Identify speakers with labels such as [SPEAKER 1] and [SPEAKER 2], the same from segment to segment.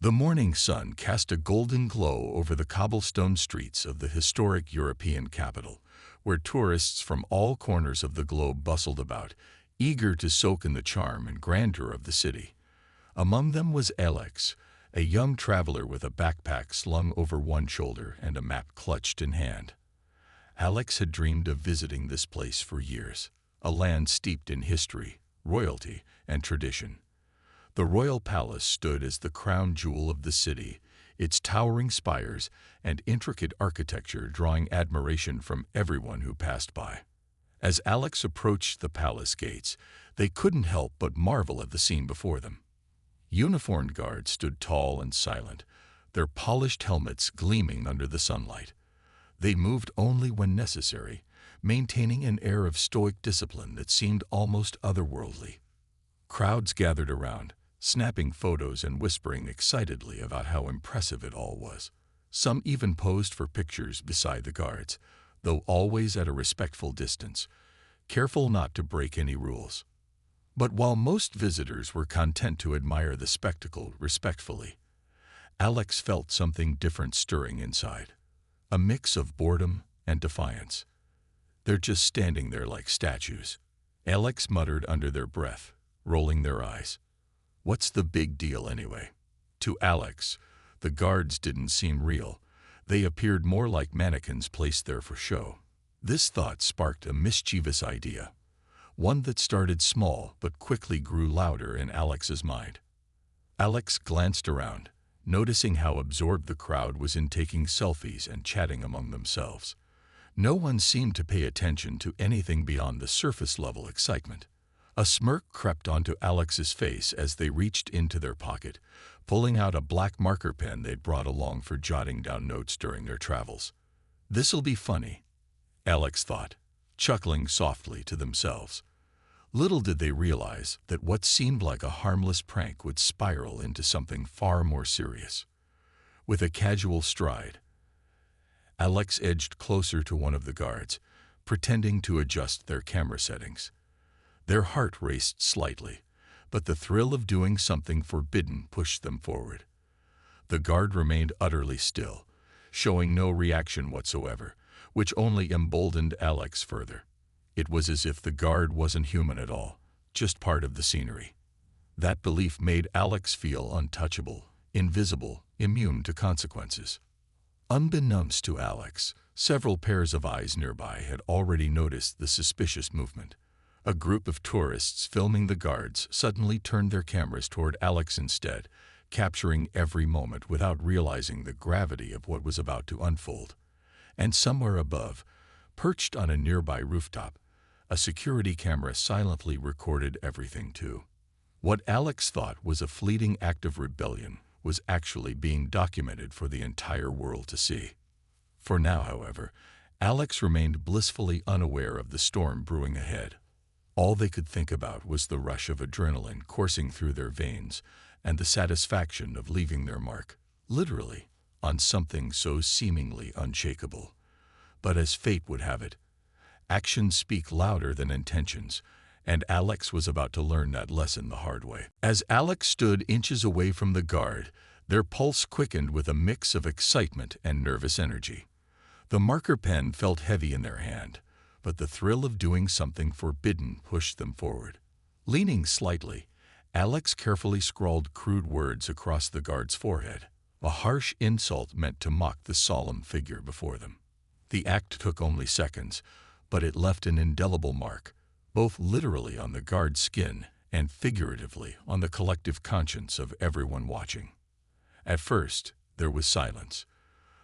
[SPEAKER 1] The morning sun cast a golden glow over the cobblestone streets of the historic European capital, where tourists from all corners of the globe bustled about, eager to soak in the charm and grandeur of the city. Among them was Alex, a young traveler with a backpack slung over one shoulder and a map clutched in hand. Alex had dreamed of visiting this place for years, a land steeped in history, royalty, and tradition. The royal palace stood as the crown jewel of the city, its towering spires and intricate architecture drawing admiration from everyone who passed by. As Alex approached the palace gates, they couldn't help but marvel at the scene before them. Uniformed guards stood tall and silent, their polished helmets gleaming under the sunlight. They moved only when necessary, maintaining an air of stoic discipline that seemed almost otherworldly. Crowds gathered around, snapping photos and whispering excitedly about how impressive it all was. Some even posed for pictures beside the guards, though always at a respectful distance, careful not to break any rules. But while most visitors were content to admire the spectacle respectfully, Alex felt something different stirring inside, a mix of boredom and defiance. "They're just standing there like statues," Alex muttered under their breath, rolling their eyes. "What's the big deal anyway?" To Alex, the guards didn't seem real. They appeared more like mannequins placed there for show. This thought sparked a mischievous idea, one that started small but quickly grew louder in Alex's mind. Alex glanced around, noticing how absorbed the crowd was in taking selfies and chatting among themselves. No one seemed to pay attention to anything beyond the surface-level excitement. A smirk crept onto Alex's face as they reached into their pocket, pulling out a black marker pen they'd brought along for jotting down notes during their travels. "This'll be funny," Alex thought, chuckling softly to themselves. Little did they realize that what seemed like a harmless prank would spiral into something far more serious. With a casual stride, Alex edged closer to one of the guards, pretending to adjust their camera settings. Their heart raced slightly, but the thrill of doing something forbidden pushed them forward. The guard remained utterly still, showing no reaction whatsoever, which only emboldened Alex further. It was as if the guard wasn't human at all, just part of the scenery. That belief made Alex feel untouchable, invisible, immune to consequences. Unbeknownst to Alex, several pairs of eyes nearby had already noticed the suspicious movement. A group of tourists filming the guards suddenly turned their cameras toward Alex instead, capturing every moment without realizing the gravity of what was about to unfold. And somewhere above, perched on a nearby rooftop, a security camera silently recorded everything too. What Alex thought was a fleeting act of rebellion was actually being documented for the entire world to see. For now, however, Alex remained blissfully unaware of the storm brewing ahead. All they could think about was the rush of adrenaline coursing through their veins and the satisfaction of leaving their mark, literally, on something so seemingly unshakable. But as fate would have it, actions speak louder than intentions, and Alex was about to learn that lesson the hard way. As Alex stood inches away from the guard, their pulse quickened with a mix of excitement and nervous energy. The marker pen felt heavy in their hand, but the thrill of doing something forbidden pushed them forward. Leaning slightly, Alex carefully scrawled crude words across the guard's forehead, a harsh insult meant to mock the solemn figure before them. The act took only seconds, but it left an indelible mark, both literally on the guard's skin and figuratively on the collective conscience of everyone watching. At first, there was silence.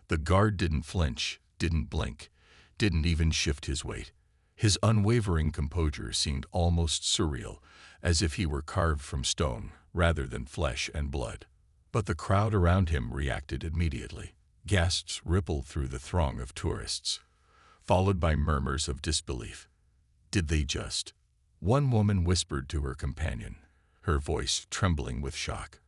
[SPEAKER 1] The guard didn't flinch, didn't blink, didn't even shift his weight. His unwavering composure seemed almost surreal, as if he were carved from stone rather than flesh and blood. But the crowd around him reacted immediately. Gasps rippled through the throng of tourists, followed by murmurs of disbelief. Did they just? One woman whispered to her companion, her voice trembling with shock.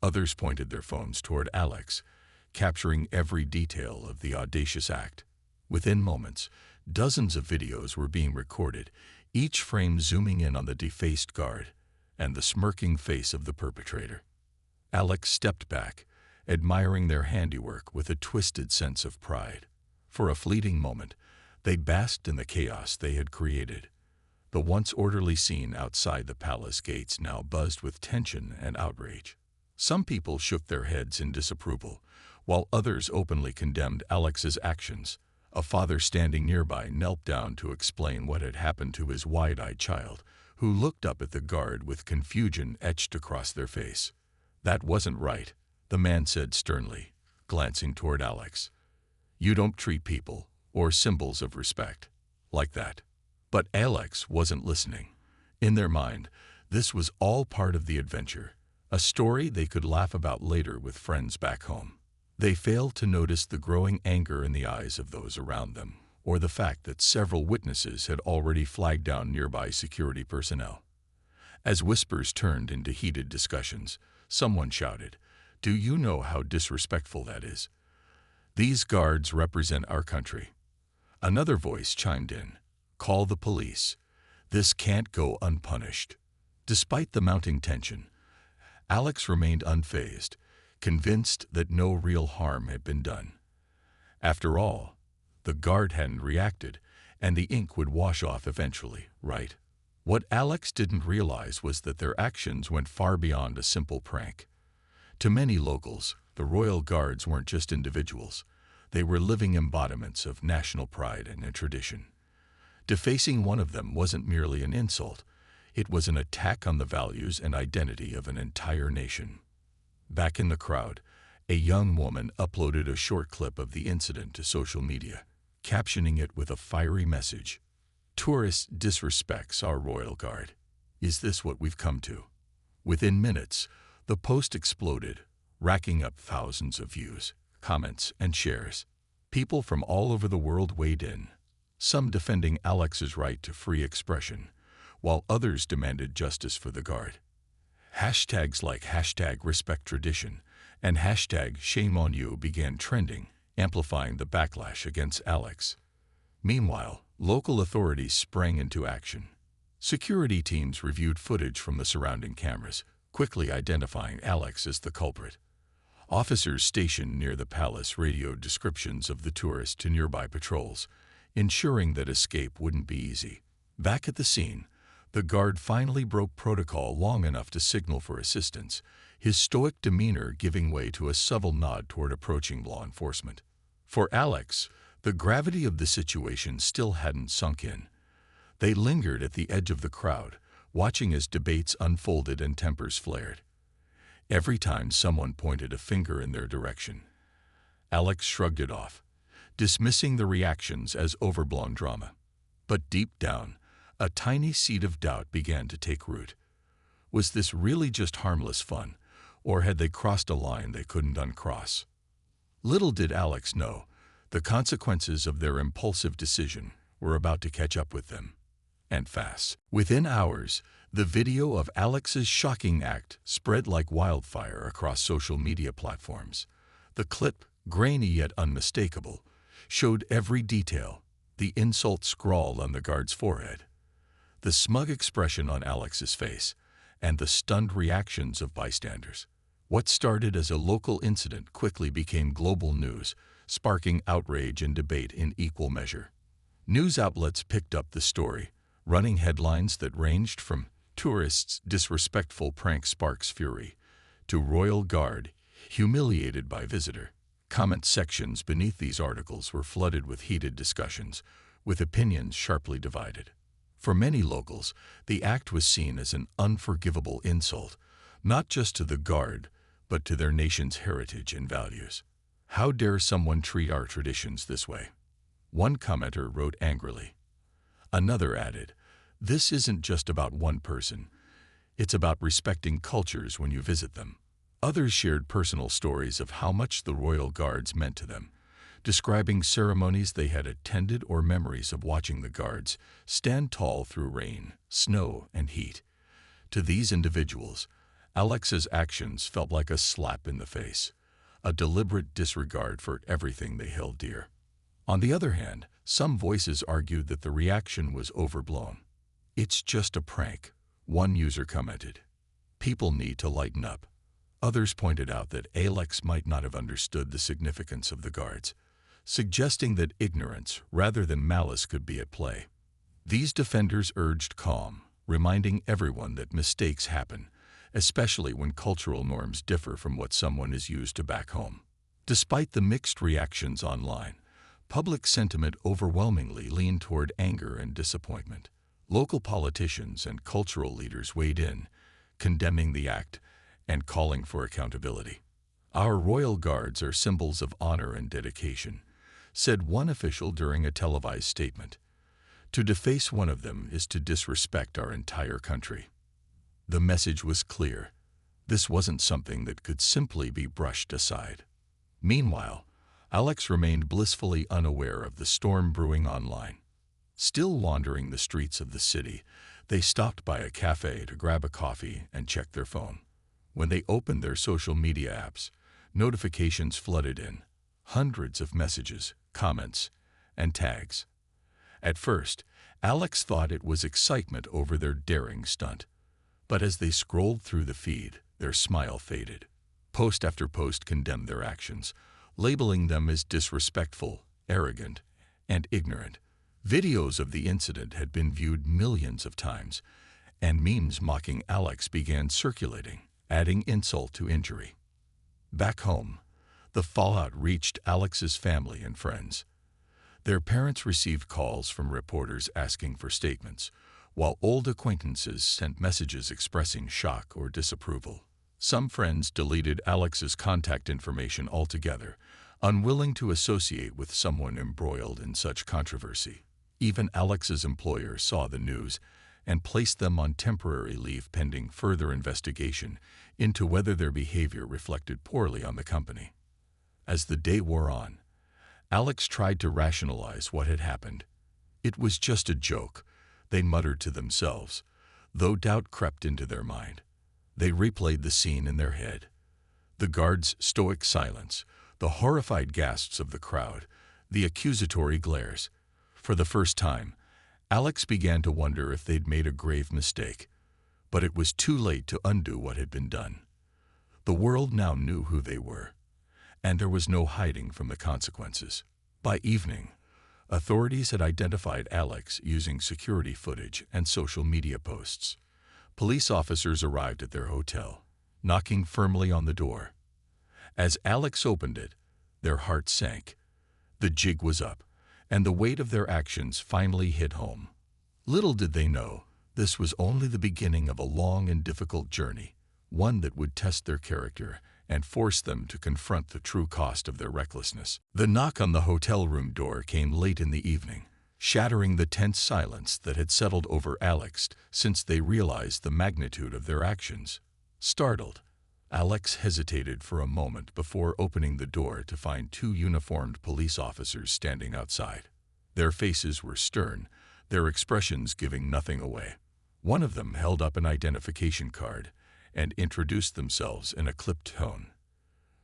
[SPEAKER 1] Others pointed their phones toward Alex, capturing every detail of the audacious act. Within moments, dozens of videos were being recorded, each frame zooming in on the defaced guard and the smirking face of the perpetrator. Alex stepped back, admiring their handiwork with a twisted sense of pride. For a fleeting moment, they basked in the chaos they had created. The once orderly scene outside the palace gates now buzzed with tension and outrage. Some people shook their heads in disapproval, while others openly condemned Alex's actions. A father standing nearby knelt down to explain what had happened to his wide-eyed child, who looked up at the guard with confusion etched across their face. "That wasn't right," the man said sternly, glancing toward Alex. "You don't treat people, or symbols of respect, like that." But Alex wasn't listening. In their mind, this was all part of the adventure, a story they could laugh about later with friends back home. They failed to notice the growing anger in the eyes of those around them, or the fact that several witnesses had already flagged down nearby security personnel. As whispers turned into heated discussions, someone shouted, "Do you know how disrespectful that is? These guards represent our country." Another voice chimed in, "Call the police. This can't go unpunished." Despite the mounting tension, Alex remained unfazed, convinced that no real harm had been done. After all, the guard hadn't reacted, and the ink would wash off eventually, right? What Alex didn't realize was that their actions went far beyond a simple prank. To many locals, the royal guards weren't just individuals. They were living embodiments of national pride and tradition. Defacing one of them wasn't merely an insult. It was an attack on the values and identity of an entire nation. Back in the crowd, a young woman uploaded a short clip of the incident to social media, captioning it with a fiery message. "Tourist disrespects our royal guard. Is this what we've come to?" Within minutes, the post exploded, racking up thousands of views, comments, and shares. People from all over the world weighed in, some defending Alex's right to free expression, while others demanded justice for the guard. Hashtags like #RespectTradition and #ShameOnYou began trending, amplifying the backlash against Alex. Meanwhile, local authorities sprang into action. Security teams reviewed footage from the surrounding cameras, quickly identifying Alex as the culprit. Officers stationed near the palace radioed descriptions of the tourist to nearby patrols, ensuring that escape wouldn't be easy. Back at the scene, the guard finally broke protocol long enough to signal for assistance, his stoic demeanor giving way to a subtle nod toward approaching law enforcement. For Alex, the gravity of the situation still hadn't sunk in. They lingered at the edge of the crowd, watching as debates unfolded and tempers flared. Every time someone pointed a finger in their direction, Alex shrugged it off, dismissing the reactions as overblown drama. But deep down, a tiny seed of doubt began to take root. Was this really just harmless fun, or had they crossed a line they couldn't uncross? Little did Alex know, the consequences of their impulsive decision were about to catch up with them. And fast. Within hours, the video of Alex's shocking act spread like wildfire across social media platforms. The clip, grainy yet unmistakable, showed every detail, the insult scrawled on the guard's forehead, the smug expression on Alex's face, and the stunned reactions of bystanders. What started as a local incident quickly became global news, sparking outrage and debate in equal measure. News outlets picked up the story, running headlines that ranged from "Tourists' disrespectful prank sparks fury" to "Royal Guard humiliated by visitor." Comment sections beneath these articles were flooded with heated discussions, with opinions sharply divided. For many locals, the act was seen as an unforgivable insult, not just to the guard, but to their nation's heritage and values. "How dare someone treat our traditions this way?" one commenter wrote angrily. Another added, "This isn't just about one person. It's about respecting cultures when you visit them." Others shared personal stories of how much the royal guards meant to them, describing ceremonies they had attended or memories of watching the guards stand tall through rain, snow, and heat. To these individuals, Alex's actions felt like a slap in the face, a deliberate disregard for everything they held dear. On the other hand, some voices argued that the reaction was overblown. "It's just a prank," one user commented. "People need to lighten up." Others pointed out that Alex might not have understood the significance of the guards, suggesting that ignorance rather than malice could be at play. These defenders urged calm, reminding everyone that mistakes happen, especially when cultural norms differ from what someone is used to back home. Despite the mixed reactions online, public sentiment overwhelmingly leaned toward anger and disappointment. Local politicians and cultural leaders weighed in, condemning the act and calling for accountability. "Our royal guards are symbols of honor and dedication," said one official during a televised statement. "To deface one of them is to disrespect our entire country." The message was clear. This wasn't something that could simply be brushed aside. Meanwhile, Alex remained blissfully unaware of the storm brewing online. Still wandering the streets of the city, they stopped by a cafe to grab a coffee and check their phone. When they opened their social media apps, notifications flooded in, hundreds of messages, comments, and tags. At first, Alex thought it was excitement over their daring stunt. But as they scrolled through the feed, their smile faded. Post after post condemned their actions, labeling them as disrespectful, arrogant, and ignorant. Videos of the incident had been viewed millions of times, and memes mocking Alex began circulating, adding insult to injury. Back home, the fallout reached Alex's family and friends. Their parents received calls from reporters asking for statements, while old acquaintances sent messages expressing shock or disapproval. Some friends deleted Alex's contact information altogether, unwilling to associate with someone embroiled in such controversy. Even Alex's employer saw the news and placed them on temporary leave pending further investigation into whether their behavior reflected poorly on the company. As the day wore on, Alex tried to rationalize what had happened. It was just a joke, they muttered to themselves, though doubt crept into their mind. They replayed the scene in their head. The guards' stoic silence, the horrified gasps of the crowd, the accusatory glares. For the first time, Alex began to wonder if they'd made a grave mistake. But it was too late to undo what had been done. The world now knew who they were, and there was no hiding from the consequences. By evening, authorities had identified Alex using security footage and social media posts. Police officers arrived at their hotel, knocking firmly on the door. As Alex opened it, their hearts sank. The jig was up, and the weight of their actions finally hit home. Little did they know, this was only the beginning of a long and difficult journey, one that would test their character and force them to confront the true cost of their recklessness. The knock on the hotel room door came late in the evening, shattering the tense silence that had settled over Alex since they realized the magnitude of their actions. Startled, Alex hesitated for a moment before opening the door to find two uniformed police officers standing outside. Their faces were stern, their expressions giving nothing away. One of them held up an identification card and introduced themselves in a clipped tone.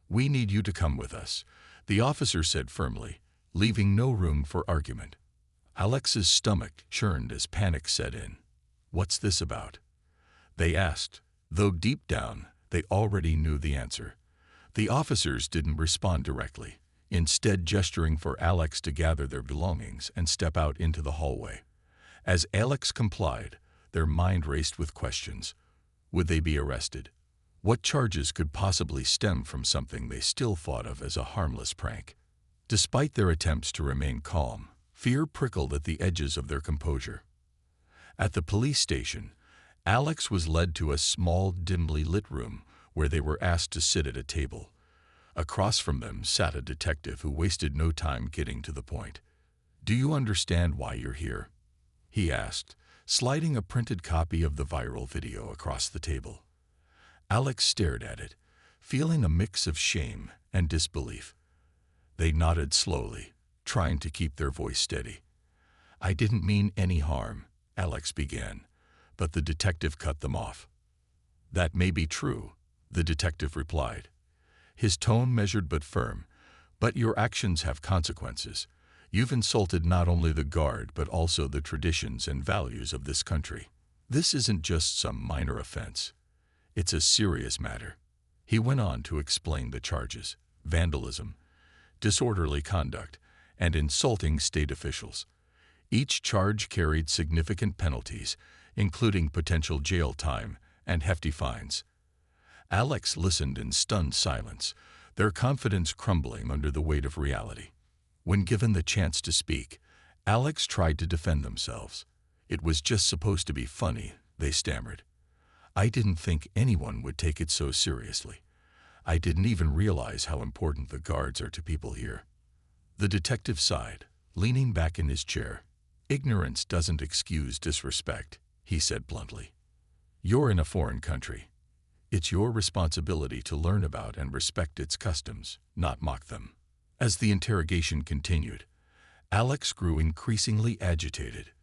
[SPEAKER 1] "We need you to come with us," the officer said firmly, leaving no room for argument. Alex's stomach churned as panic set in. "What's this about?" they asked, though deep down they already knew the answer. The officers didn't respond directly, instead gesturing for Alex to gather their belongings and step out into the hallway. As Alex complied, their mind raced with questions. Would they be arrested? What charges could possibly stem from something they still thought of as a harmless prank? Despite their attempts to remain calm, fear prickled at the edges of their composure. At the police station, Alex was led to a small, dimly lit room where they were asked to sit at a table. Across from them sat a detective who wasted no time getting to the point. "Do you understand why you're here?" he asked, sliding a printed copy of the viral video across the table. Alex stared at it, feeling a mix of shame and disbelief. They nodded slowly, trying to keep their voice steady. "I didn't mean any harm," Alex began, but the detective cut them off. "That may be true," the detective replied, his tone measured but firm, "but your actions have consequences. You've insulted not only the guard but also the traditions and values of this country. This isn't just some minor offense. It's a serious matter." He went on to explain the charges: vandalism, disorderly conduct, and insulting state officials. Each charge carried significant penalties, including potential jail time and hefty fines. Alex listened in stunned silence, their confidence crumbling under the weight of reality. When given the chance to speak, Alex tried to defend themselves. "It was just supposed to be funny," they stammered. "I didn't think anyone would take it so seriously. I didn't even realize how important the guards are to people here." The detective sighed, leaning back in his chair. "Ignorance doesn't excuse disrespect," he said bluntly. "You're in a foreign country. It's your responsibility to learn about and respect its customs, not mock them." As the interrogation continued, Alex grew increasingly agitated.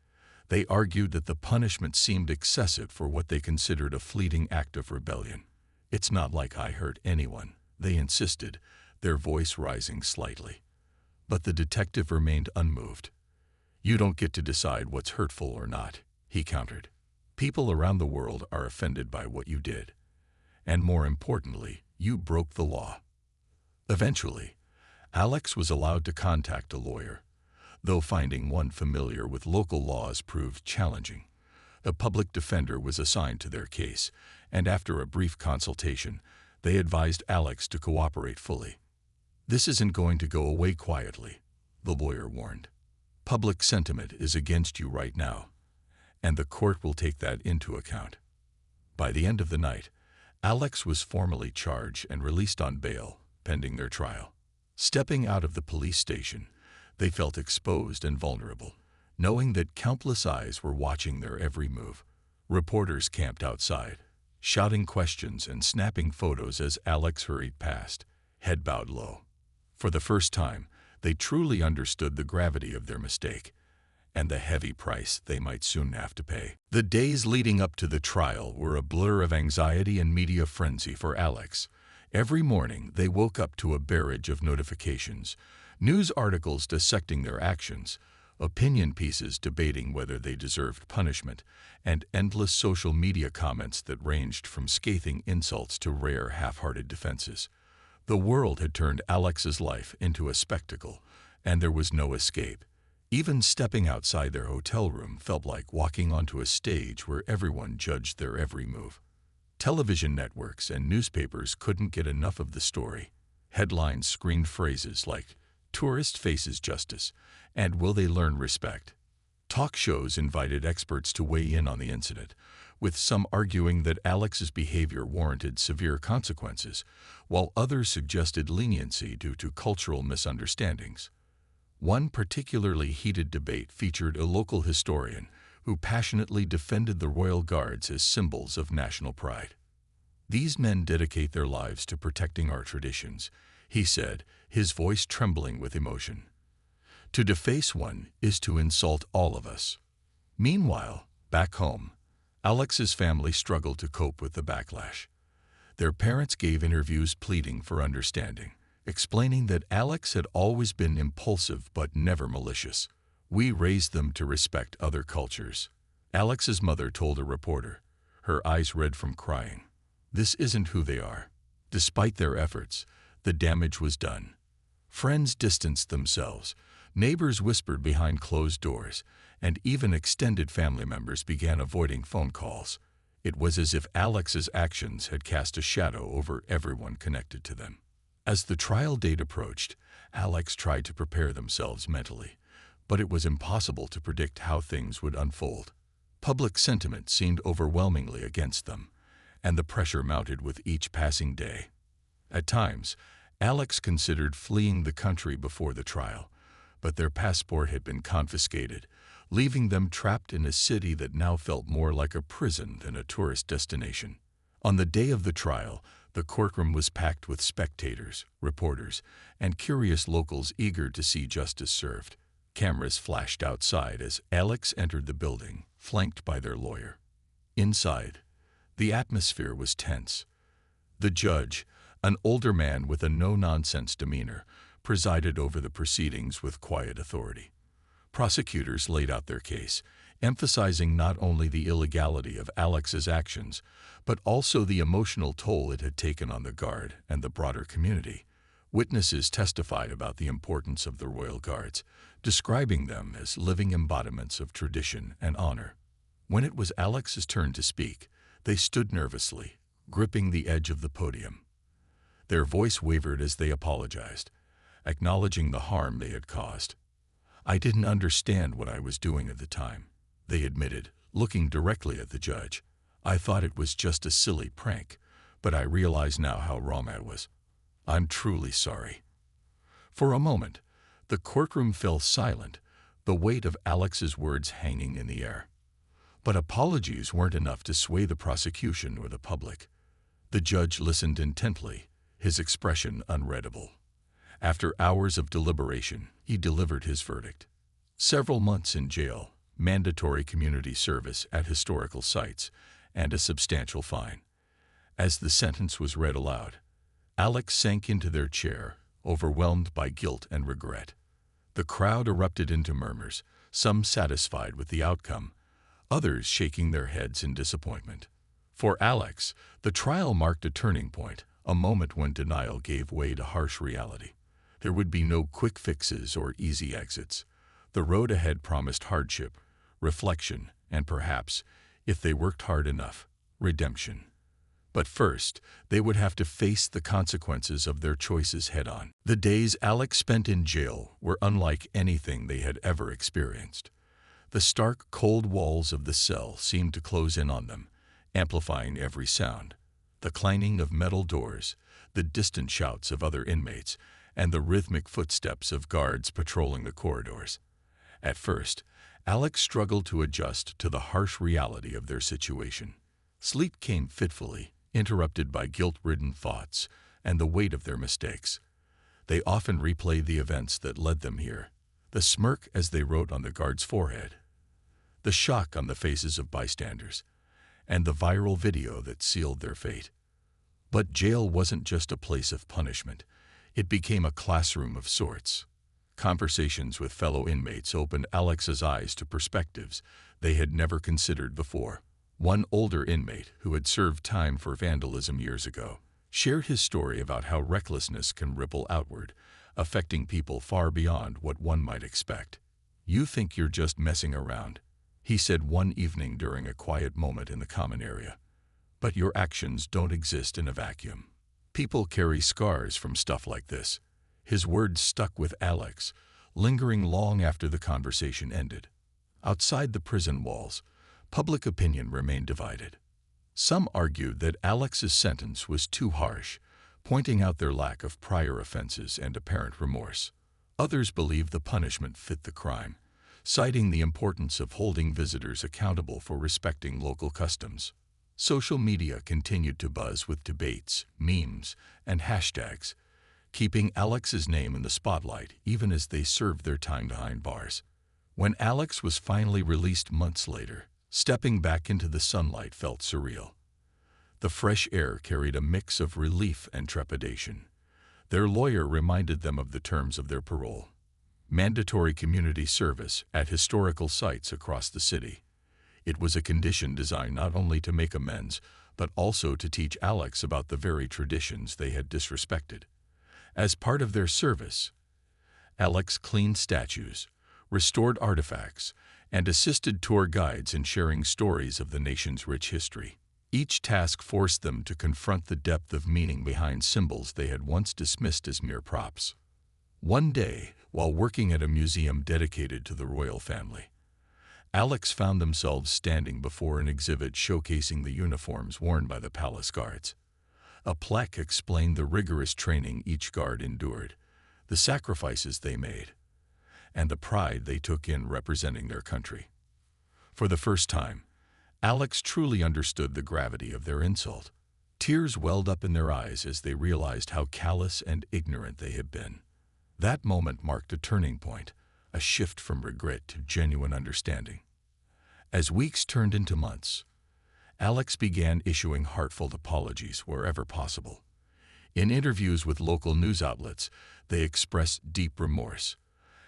[SPEAKER 1] They argued that the punishment seemed excessive for what they considered a fleeting act of rebellion. "It's not like I hurt anyone," they insisted, their voice rising slightly. But the detective remained unmoved. "You don't get to decide what's hurtful or not," he countered. "People around the world are offended by what you did. And more importantly, you broke the law." Eventually, Alex was allowed to contact a lawyer, though finding one familiar with local laws proved challenging. A public defender was assigned to their case, and after a brief consultation, they advised Alex to cooperate fully. "This isn't going to go away quietly," the lawyer warned. "Public sentiment is against you right now, and the court will take that into account." By the end of the night, Alex was formally charged and released on bail, pending their trial. Stepping out of the police station, they felt exposed and vulnerable, knowing that countless eyes were watching their every move. Reporters camped outside, shouting questions and snapping photos as Alex hurried past, head bowed low. For the first time, they truly understood the gravity of their mistake and the heavy price they might soon have to pay. The days leading up to the trial were a blur of anxiety and media frenzy for Alex. Every morning, they woke up to a barrage of notifications, news articles dissecting their actions, opinion pieces debating whether they deserved punishment, and endless social media comments that ranged from scathing insults to rare half-hearted defenses. The world had turned Alex's life into a spectacle, and there was no escape. Even stepping outside their hotel room felt like walking onto a stage where everyone judged their every move. Television networks and newspapers couldn't get enough of the story. Headlines screamed phrases like, "Tourist faces justice," and "Will they learn respect?" Talk shows invited experts to weigh in on the incident, with some arguing that Alex's behavior warranted severe consequences, while others suggested leniency due to cultural misunderstandings. One particularly heated debate featured a local historian who passionately defended the royal guards as symbols of national pride. "These men dedicate their lives to protecting our traditions," he said, his voice trembling with emotion. "To deface one is to insult all of us." Meanwhile, back home, Alex's family struggled to cope with the backlash. Their parents gave interviews pleading for understanding, explaining that Alex had always been impulsive but never malicious. "We raised them to respect other cultures," Alex's mother told a reporter, her eyes red from crying. "This isn't who they are." Despite their efforts, the damage was done. Friends distanced themselves, neighbors whispered behind closed doors, and even extended family members began avoiding phone calls. It was as if Alex's actions had cast a shadow over everyone connected to them. As the trial date approached, Alex tried to prepare themselves mentally, but it was impossible to predict how things would unfold. Public sentiment seemed overwhelmingly against them, and the pressure mounted with each passing day. At times, Alex considered fleeing the country before the trial, but their passport had been confiscated, leaving them trapped in a city that now felt more like a prison than a tourist destination. On the day of the trial, the courtroom was packed with spectators, reporters, and curious locals eager to see justice served. Cameras flashed outside as Alex entered the building, flanked by their lawyer. Inside, the atmosphere was tense. The judge, an older man with a no-nonsense demeanor, presided over the proceedings with quiet authority. Prosecutors laid out their case, emphasizing not only the illegality of Alex's actions, but also the emotional toll it had taken on the Guard and the broader community. Witnesses testified about the importance of the Royal Guards, describing them as living embodiments of tradition and honor. When it was Alex's turn to speak, they stood nervously, gripping the edge of the podium. Their voice wavered as they apologized, acknowledging the harm they had caused. "I didn't understand what I was doing at the time," they admitted, looking directly at the judge. "I thought it was just a silly prank, but I realize now how wrong I was. I'm truly sorry." For a moment, the courtroom fell silent, the weight of Alex's words hanging in the air. But apologies weren't enough to sway the prosecution or the public. The judge listened intently, his expression unreadable. After hours of deliberation, he delivered his verdict. Several months in jail, mandatory community service at historical sites, and a substantial fine. As the sentence was read aloud, Alex sank into their chair, overwhelmed by guilt and regret. The crowd erupted into murmurs, some satisfied with the outcome, others shaking their heads in disappointment. For Alex, the trial marked a turning point, a moment when denial gave way to harsh reality. There would be no quick fixes or easy exits. The road ahead promised hardship, reflection, and perhaps, if they worked hard enough, redemption. But first, they would have to face the consequences of their choices head-on. The days Alex spent in jail were unlike anything they had ever experienced. The stark, cold walls of the cell seemed to close in on them, amplifying every sound. The clanging of metal doors, the distant shouts of other inmates, and the rhythmic footsteps of guards patrolling the corridors. At first, Alex struggled to adjust to the harsh reality of their situation. Sleep came fitfully, interrupted by guilt-ridden thoughts and the weight of their mistakes. They often replayed the events that led them here, the smirk as they wrote on the guard's forehead, the shock on the faces of bystanders, and the viral video that sealed their fate. But jail wasn't just a place of punishment. It became a classroom of sorts. Conversations with fellow inmates opened Alex's eyes to perspectives they had never considered before. One older inmate, who had served time for vandalism years ago, shared his story about how recklessness can ripple outward, affecting people far beyond what one might expect. "You think you're just messing around," he said one evening during a quiet moment in the common area. "But your actions don't exist in a vacuum. People carry scars from stuff like this." His words stuck with Alex, lingering long after the conversation ended. Outside the prison walls, public opinion remained divided. Some argued that Alex's sentence was too harsh, pointing out their lack of prior offenses and apparent remorse. Others believed the punishment fit the crime, citing the importance of holding visitors accountable for respecting local customs. Social media continued to buzz with debates, memes, and hashtags, keeping Alex's name in the spotlight even as they served their time behind bars. When Alex was finally released months later, stepping back into the sunlight felt surreal. The fresh air carried a mix of relief and trepidation. Their lawyer reminded them of the terms of their parole: mandatory community service at historical sites across the city. It was a condition designed not only to make amends, but also to teach Alex about the very traditions they had disrespected. As part of their service, Alex cleaned statues, restored artifacts, and assisted tour guides in sharing stories of the nation's rich history. Each task forced them to confront the depth of meaning behind symbols they had once dismissed as mere props. One day, while working at a museum dedicated to the royal family, Alex found themselves standing before an exhibit showcasing the uniforms worn by the palace guards. A plaque explained the rigorous training each guard endured, the sacrifices they made, and the pride they took in representing their country. For the first time, Alex truly understood the gravity of their insult. Tears welled up in their eyes as they realized how callous and ignorant they had been. That moment marked a turning point, a shift from regret to genuine understanding. As weeks turned into months, Alex began issuing heartfelt apologies wherever possible. In interviews with local news outlets, they expressed deep remorse,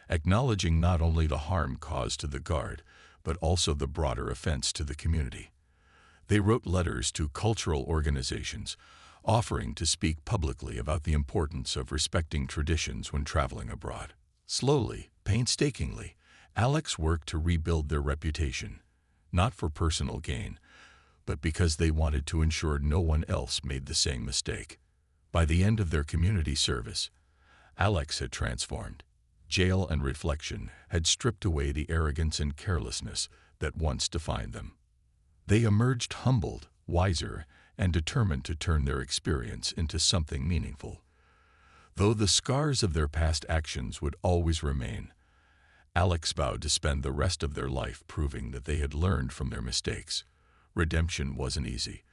[SPEAKER 1] acknowledging not only the harm caused to the guard, but also the broader offense to the community. They wrote letters to cultural organizations, offering to speak publicly about the importance of respecting traditions when traveling abroad. Slowly, painstakingly, Alex worked to rebuild their reputation, not for personal gain, but because they wanted to ensure no one else made the same mistake. By the end of their community service, Alex had transformed. Jail and reflection had stripped away the arrogance and carelessness that once defined them. They emerged humbled, wiser, and determined to turn their experience into something meaningful. Though the scars of their past actions would always remain, Alex vowed to spend the rest of their life proving that they had learned from their mistakes. Redemption wasn't easy,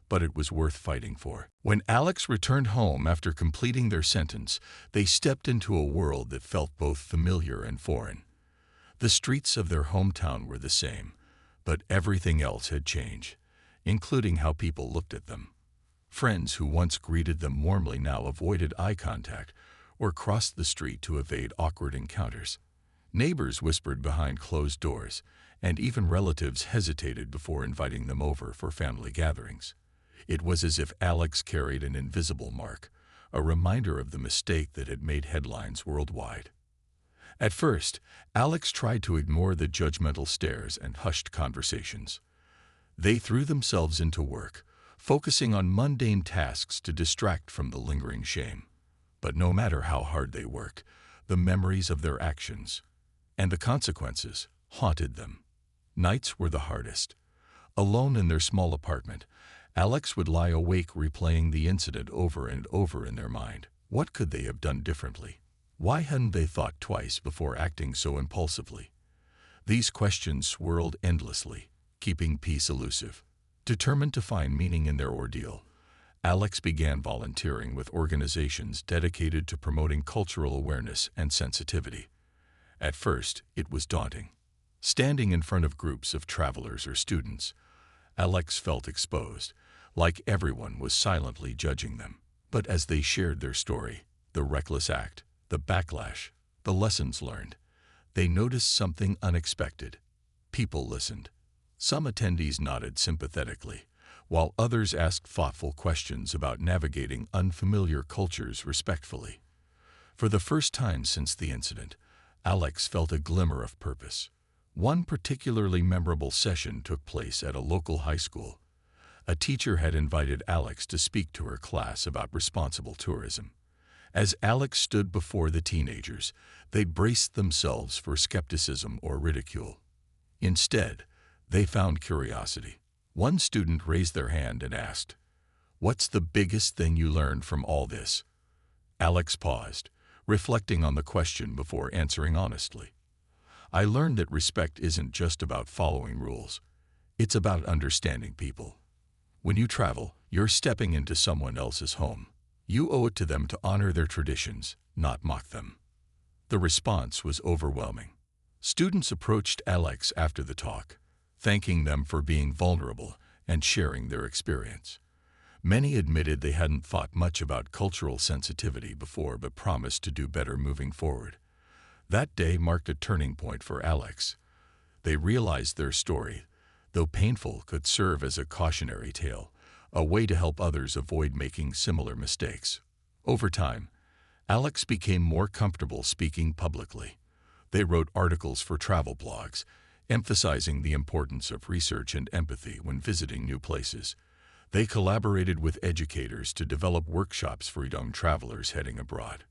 [SPEAKER 1] but it was worth fighting for. When Alex returned home after completing their sentence, they stepped into a world that felt both familiar and foreign. The streets of their hometown were the same, but everything else had changed, including how people looked at them. Friends who once greeted them warmly now avoided eye contact or crossed the street to evade awkward encounters. Neighbors whispered behind closed doors, and even relatives hesitated before inviting them over for family gatherings. It was as if Alex carried an invisible mark, a reminder of the mistake that had made headlines worldwide. At first, Alex tried to ignore the judgmental stares and hushed conversations. They threw themselves into work, focusing on mundane tasks to distract from the lingering shame. But no matter how hard they worked, the memories of their actions and the consequences haunted them. Nights were the hardest. Alone in their small apartment, Alex would lie awake replaying the incident over and over in their mind. What could they have done differently? Why hadn't they thought twice before acting so impulsively? These questions swirled endlessly, keeping peace elusive. Determined to find meaning in their ordeal, Alex began volunteering with organizations dedicated to promoting cultural awareness and sensitivity. At first, it was daunting. Standing in front of groups of travelers or students, Alex felt exposed, like everyone was silently judging them. But as they shared their story, the reckless act, the backlash, the lessons learned, they noticed something unexpected. People listened. Some attendees nodded sympathetically, while others asked thoughtful questions about navigating unfamiliar cultures respectfully. For the first time since the incident, Alex felt a glimmer of purpose. One particularly memorable session took place at a local high school. A teacher had invited Alex to speak to her class about responsible tourism. As Alex stood before the teenagers, they braced themselves for skepticism or ridicule. Instead, they found curiosity. One student raised their hand and asked, "What's the biggest thing you learned from all this?" Alex paused, reflecting on the question before answering honestly. "I learned that respect isn't just about following rules. It's about understanding people. When you travel, you're stepping into someone else's home. You owe it to them to honor their traditions, not mock them." The response was overwhelming. Students approached Alex after the talk, thanking them for being vulnerable and sharing their experience. Many admitted they hadn't thought much about cultural sensitivity before but promised to do better moving forward. That day marked a turning point for Alex. They realized their story, though painful, could serve as a cautionary tale, a way to help others avoid making similar mistakes. Over time, Alex became more comfortable speaking publicly. They wrote articles for travel blogs, emphasizing the importance of research and empathy when visiting new places. They collaborated with educators to develop workshops for young travelers heading abroad.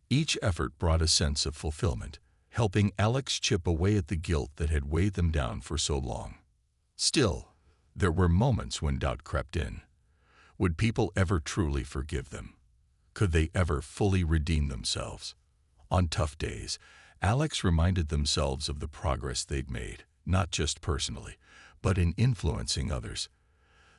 [SPEAKER 1] Each effort brought a sense of fulfillment, helping Alex chip away at the guilt that had weighed them down for so long. Still, there were moments when doubt crept in. Would people ever truly forgive them? Could they ever fully redeem themselves? On tough days, Alex reminded themselves of the progress they'd made, not just personally, but in influencing others.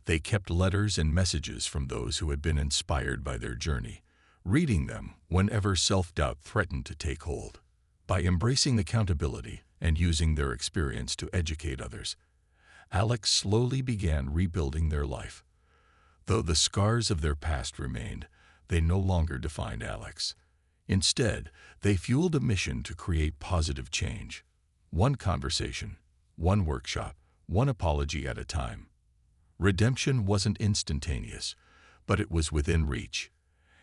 [SPEAKER 1] They kept letters and messages from those who had been inspired by their journey, reading them whenever self-doubt threatened to take hold. By embracing accountability and using their experience to educate others, Alex slowly began rebuilding their life. Though the scars of their past remained, they no longer defined Alex. Instead, they fueled a mission to create positive change. One conversation, one workshop, one apology at a time. Redemption wasn't instantaneous, but it was within reach.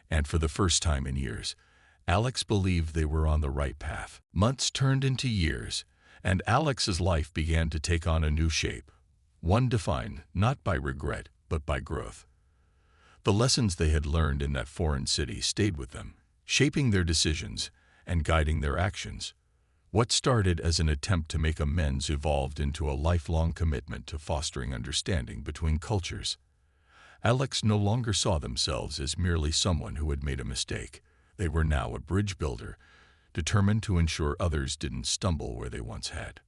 [SPEAKER 1] And for the first time in years, Alex believed they were on the right path. Months turned into years, and Alex's life began to take on a new shape, one defined not by regret, but by growth. The lessons they had learned in that foreign city stayed with them, shaping their decisions and guiding their actions. What started as an attempt to make amends evolved into a lifelong commitment to fostering understanding between cultures. Alex no longer saw themselves as merely someone who had made a mistake. They were now a bridge builder, determined to ensure others didn't stumble where they once had.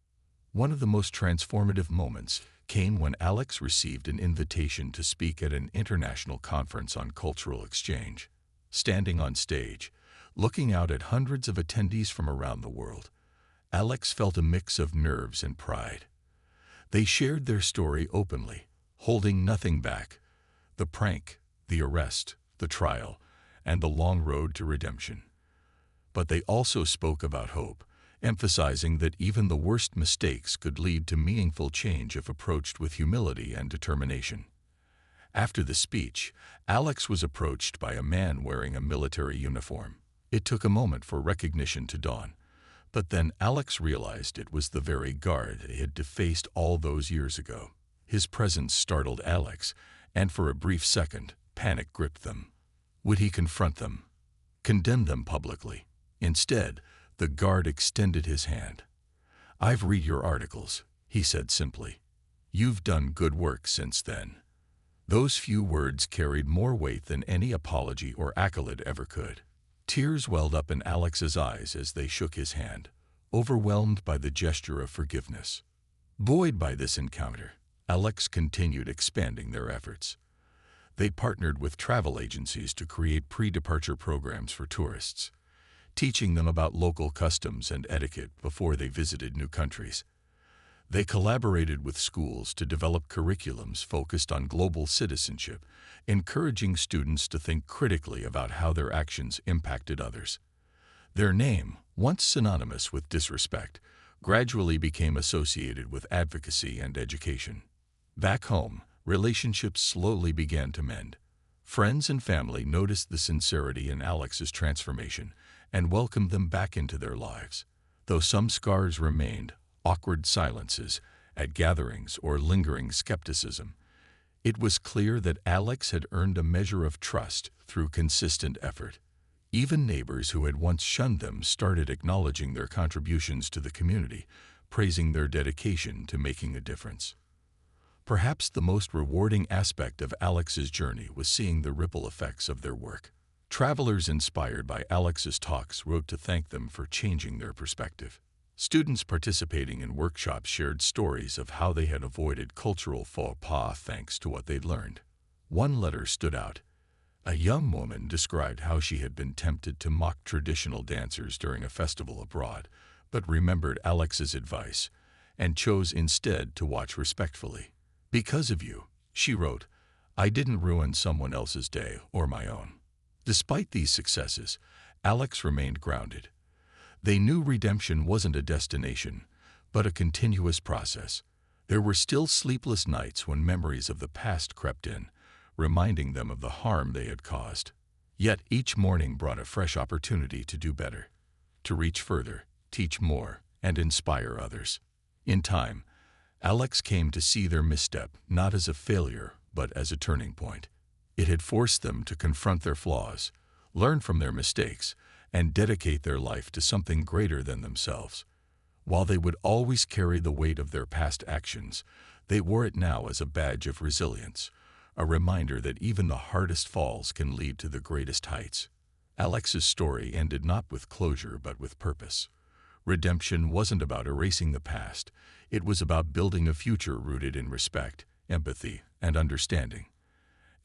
[SPEAKER 1] One of the most transformative moments came when Alex received an invitation to speak at an international conference on cultural exchange. Standing on stage, looking out at hundreds of attendees from around the world, Alex felt a mix of nerves and pride. They shared their story openly, holding nothing back: the prank, the arrest, the trial, and the long road to redemption. But they also spoke about hope, emphasizing that even the worst mistakes could lead to meaningful change if approached with humility and determination. After the speech, Alex was approached by a man wearing a military uniform. It took a moment for recognition to dawn, but then Alex realized it was the very guard they had defaced all those years ago. His presence startled Alex, and for a brief second, panic gripped them. Would he confront them, condemn them publicly? Instead, the guard extended his hand. "I've read your articles," he said simply. "You've done good work since then." Those few words carried more weight than any apology or accolade ever could. Tears welled up in Alex's eyes as they shook his hand, overwhelmed by the gesture of forgiveness. Buoyed by this encounter, Alex continued expanding their efforts. They partnered with travel agencies to create pre-departure programs for tourists, teaching them about local customs and etiquette before they visited new countries. They collaborated with schools to develop curriculums focused on global citizenship, encouraging students to think critically about how their actions impacted others. Their name, once synonymous with disrespect, gradually became associated with advocacy and education. Back home, relationships slowly began to mend. Friends and family noticed the sincerity in Alex's transformation and welcomed them back into their lives. Though some scars remained, awkward silences at gatherings or lingering skepticism, it was clear that Alex had earned a measure of trust through consistent effort. Even neighbors who had once shunned them started acknowledging their contributions to the community, praising their dedication to making a difference. Perhaps the most rewarding aspect of Alex's journey was seeing the ripple effects of their work. Travelers inspired by Alex's talks wrote to thank them for changing their perspective. Students participating in workshops shared stories of how they had avoided cultural faux pas thanks to what they'd learned. One letter stood out. A young woman described how she had been tempted to mock traditional dancers during a festival abroad, but remembered Alex's advice and chose instead to watch respectfully. "Because of you," she wrote, "I didn't ruin someone else's day or my own." Despite these successes, Alex remained grounded. They knew redemption wasn't a destination, but a continuous process. There were still sleepless nights when memories of the past crept in, reminding them of the harm they had caused. Yet each morning brought a fresh opportunity to do better, to reach further, teach more, and inspire others. In time, Alex came to see their misstep not as a failure, but as a turning point. It had forced them to confront their flaws, learn from their mistakes, and dedicate their life to something greater than themselves. While they would always carry the weight of their past actions, they wore it now as a badge of resilience, a reminder that even the hardest falls can lead to the greatest heights. Alex's story ended not with closure but with purpose. Redemption wasn't about erasing the past, it was about building a future rooted in respect, empathy, and understanding.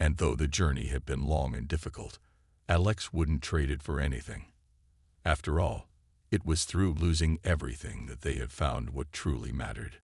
[SPEAKER 1] And though the journey had been long and difficult, Alex wouldn't trade it for anything. After all, it was through losing everything that they had found what truly mattered.